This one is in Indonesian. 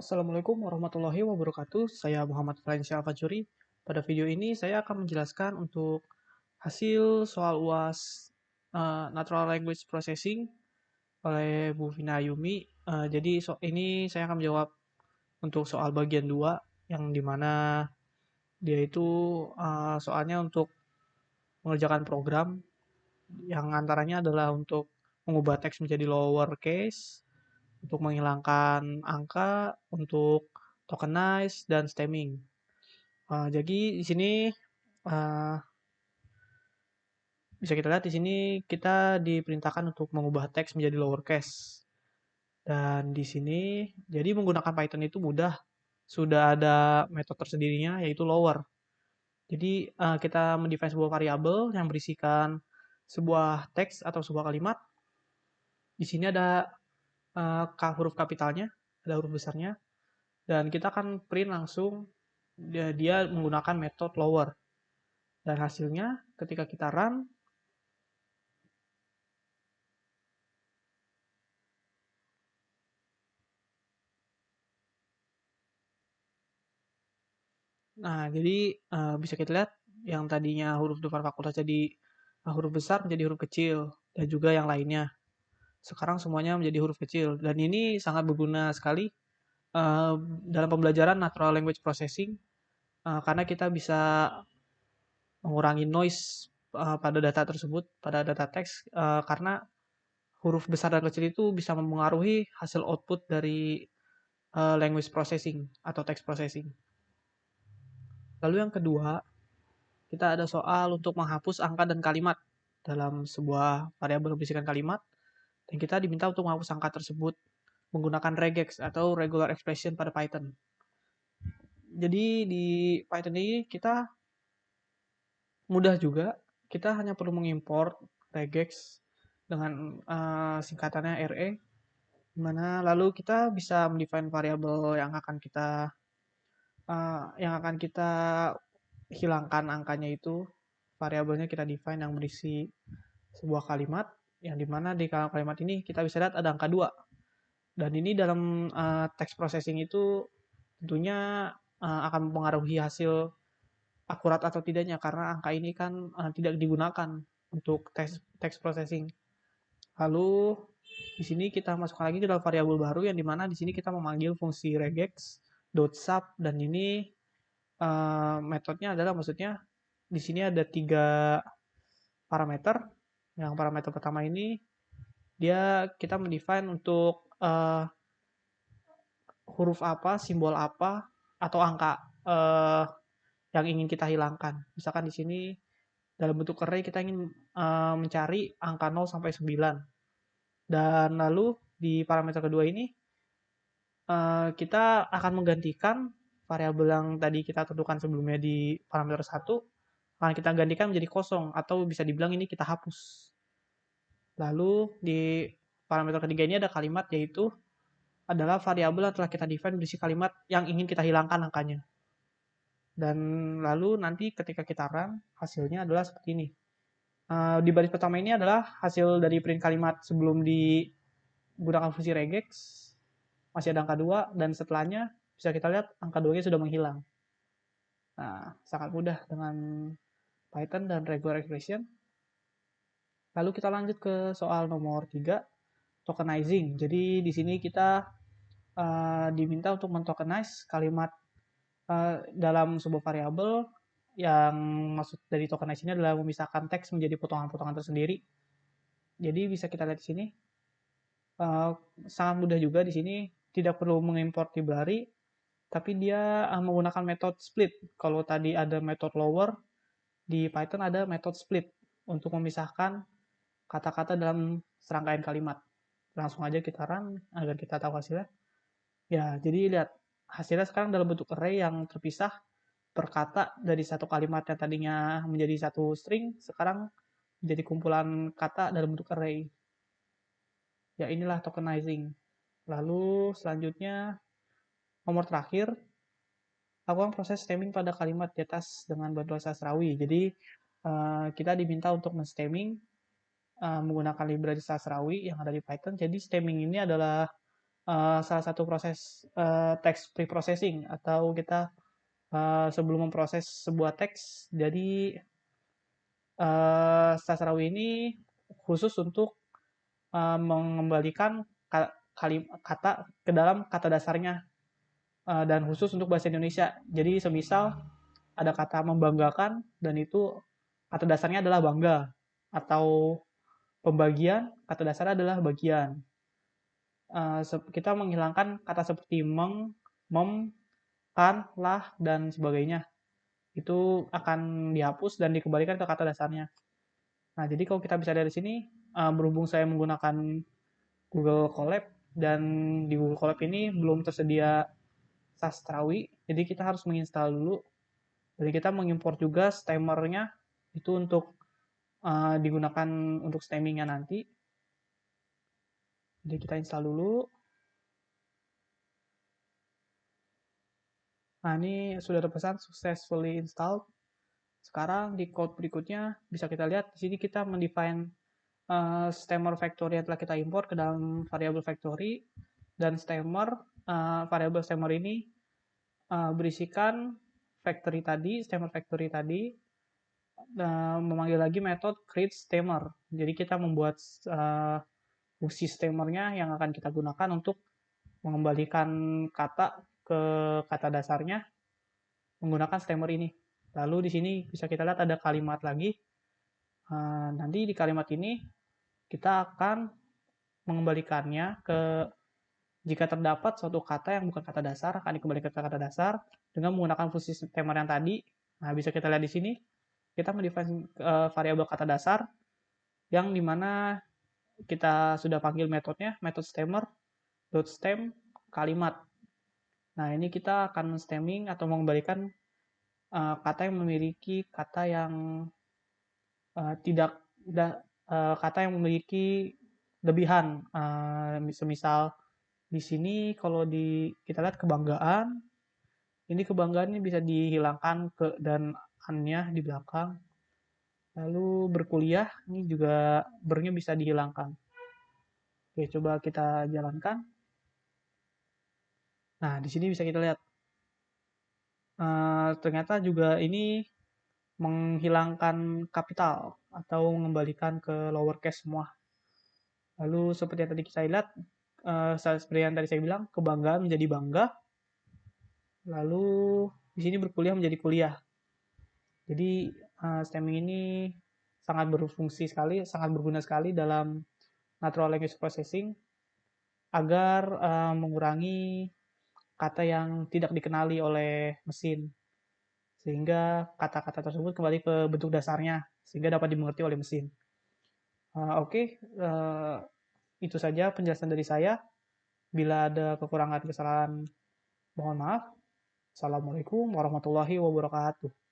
Assalamualaikum warahmatullahi wabarakatuh. Saya Muhammad Falansyah Fajuri. Pada video ini saya akan menjelaskan untuk hasil soal UAS Natural Language Processing oleh Bu Vina Yumi. Jadi ini saya akan menjawab untuk soal bagian 2 yang dimana dia itu soalnya untuk mengerjakan program yang antaranya adalah untuk mengubah teks menjadi lowercase, untuk menghilangkan angka, untuk tokenize dan stemming. Jadi di sini uh, bisa kita lihat di sini kita diperintahkan untuk mengubah teks menjadi lowercase. Dan di sini jadi menggunakan Python itu mudah. Sudah ada metode tersendirinya yaitu lower. Jadi kita mendefine sebuah variabel yang berisikan sebuah teks atau sebuah kalimat. Di sini ada huruf kapitalnya, ada huruf besarnya, dan kita akan print langsung dia menggunakan metode lower. Dan hasilnya ketika kita run, nah jadi bisa kita lihat yang tadinya huruf depan fakultas jadi huruf besar menjadi huruf kecil dan juga yang lainnya. Sekarang semuanya menjadi huruf kecil dan ini sangat berguna sekali dalam pembelajaran natural language processing karena kita bisa mengurangi noise pada data tersebut, pada data teks karena huruf besar dan kecil itu bisa mempengaruhi hasil output dari language processing atau text processing. Lalu yang kedua, kita ada soal untuk menghapus angka dan kalimat dalam sebuah variabel berisikan kalimat, dan kita diminta untuk menghapus angka tersebut menggunakan regex atau regular expression pada Python. Jadi di Python ini kita mudah juga, kita hanya perlu mengimport regex dengan singkatannya RE, dimana lalu kita bisa mendefine variabel yang akan kita hilangkan angkanya itu. Variabelnya kita define yang berisi sebuah kalimat yang dimana di kalimat ini kita bisa lihat ada angka 2 dan ini dalam text processing itu tentunya akan mempengaruhi hasil akurat atau tidaknya karena angka ini kan tidak digunakan untuk text processing. Lalu di sini kita masukkan lagi ke dalam variabel baru yang dimana di sini kita memanggil fungsi regex .sub dan ini metodenya adalah maksudnya di sini ada 3 parameter. Yang parameter pertama ini kita mendefine untuk huruf apa, simbol apa, atau angka yang ingin kita hilangkan. Misalkan di sini dalam bentuk array kita ingin mencari angka 0 sampai 9. Dan lalu di parameter kedua ini kita akan menggantikan variabel yang tadi kita tentukan sebelumnya di parameter 1 akan kita gantikan menjadi kosong atau bisa dibilang ini kita hapus. Lalu di parameter ketiga ini ada kalimat yaitu adalah variabel yang telah kita define berisi kalimat yang ingin kita hilangkan angkanya. Dan lalu nanti ketika kita run, hasilnya adalah seperti ini. Di baris pertama ini adalah hasil dari print kalimat sebelum digunakan fungsi regex. Masih ada angka 2, dan setelahnya bisa kita lihat angka 2-nya sudah menghilang. Nah, sangat mudah dengan Python dan regular expression. Lalu kita lanjut ke soal nomor 3, tokenizing. Jadi di sini kita diminta untuk mentokenize kalimat dalam sebuah variabel yang maksud dari tokenize ini adalah memisahkan teks menjadi potongan-potongan tersendiri. Jadi bisa kita lihat di sini sangat mudah juga di sini, tidak perlu mengimport library, tapi dia menggunakan metode split. Kalau tadi ada metode lower, di Python ada metode split untuk memisahkan kata-kata dalam serangkaian kalimat. Langsung aja kita run agar kita tahu hasilnya. Ya, jadi lihat hasilnya sekarang dalam bentuk array yang terpisah per kata dari satu kalimat yang tadinya menjadi satu string, sekarang menjadi kumpulan kata dalam bentuk array. Ya, inilah tokenizing. Lalu selanjutnya nomor terakhir, lakukan proses stemming pada kalimat di atas dengan bantuan Sastrawi. Jadi kita diminta untuk men-stemming menggunakan library Sastrawi yang ada di Python. Jadi stemming ini adalah salah satu proses text preprocessing, atau kita sebelum memproses sebuah teks. Jadi Sastrawi ini khusus untuk mengembalikan kata ke dalam kata dasarnya, dan khusus untuk bahasa Indonesia. Jadi semisal ada kata membanggakan dan itu kata dasarnya adalah bangga, atau pembagian kata dasarnya adalah bagian. Kita menghilangkan kata seperti meng, mem, kan, lah, dan sebagainya. Itu akan dihapus dan dikembalikan ke kata dasarnya. Nah, jadi kalau kita bisa dari sini, berhubung saya menggunakan Google Colab, dan di Google Colab ini belum tersedia Sastrawi, jadi kita harus menginstal dulu. Jadi kita mengimport juga stemmernya itu untuk digunakan untuk stemmingnya nanti. Jadi kita install dulu. Nah, ini sudah terpesan successfully installed. Sekarang di code berikutnya bisa kita lihat di sini kita mendefine stemmer factory yang telah kita import ke dalam variable factory, dan variable stemmer ini berisikan stemmer factory tadi, memanggil lagi metode create stemmer. Jadi kita membuat fungsi stemmernya yang akan kita gunakan untuk mengembalikan kata ke kata dasarnya menggunakan stemmer ini. Lalu di sini bisa kita lihat ada kalimat lagi. Nanti di kalimat ini kita akan mengembalikannya ke, jika terdapat suatu kata yang bukan kata dasar akan dikembalikan ke kata dasar dengan menggunakan fungsi stemmer yang tadi. Nah, bisa kita lihat di sini kita mendefine variabel kata dasar yang dimana kita sudah panggil metodenya, metode stemmer .stem kalimat. Nah, ini kita akan stemming atau mengembalikan kata yang memiliki kata yang tidak kata yang memiliki lebihan. Semisal di sini kalau kita lihat kebanggaan, ini kebanggaan ini bisa dihilangkan ke dan an-nya di belakang. Lalu berkuliah, ini juga ber-nya bisa dihilangkan. Oke, coba kita jalankan. Nah, di sini bisa kita lihat. Ternyata juga ini menghilangkan kapital atau mengembalikan ke lowercase semua. Lalu seperti yang tadi kita lihat, seperti yang tadi saya bilang, kebanggaan menjadi bangga. Lalu di sini berkuliah menjadi kuliah. Jadi stemming ini sangat berfungsi sekali, sangat berguna sekali dalam natural language processing agar mengurangi kata yang tidak dikenali oleh mesin, sehingga kata-kata tersebut kembali ke bentuk dasarnya sehingga dapat dimengerti oleh mesin. Oke, itu saja penjelasan dari saya. Bila ada kekurangan kesalahan, mohon maaf. Assalamualaikum warahmatullahi wabarakatuh.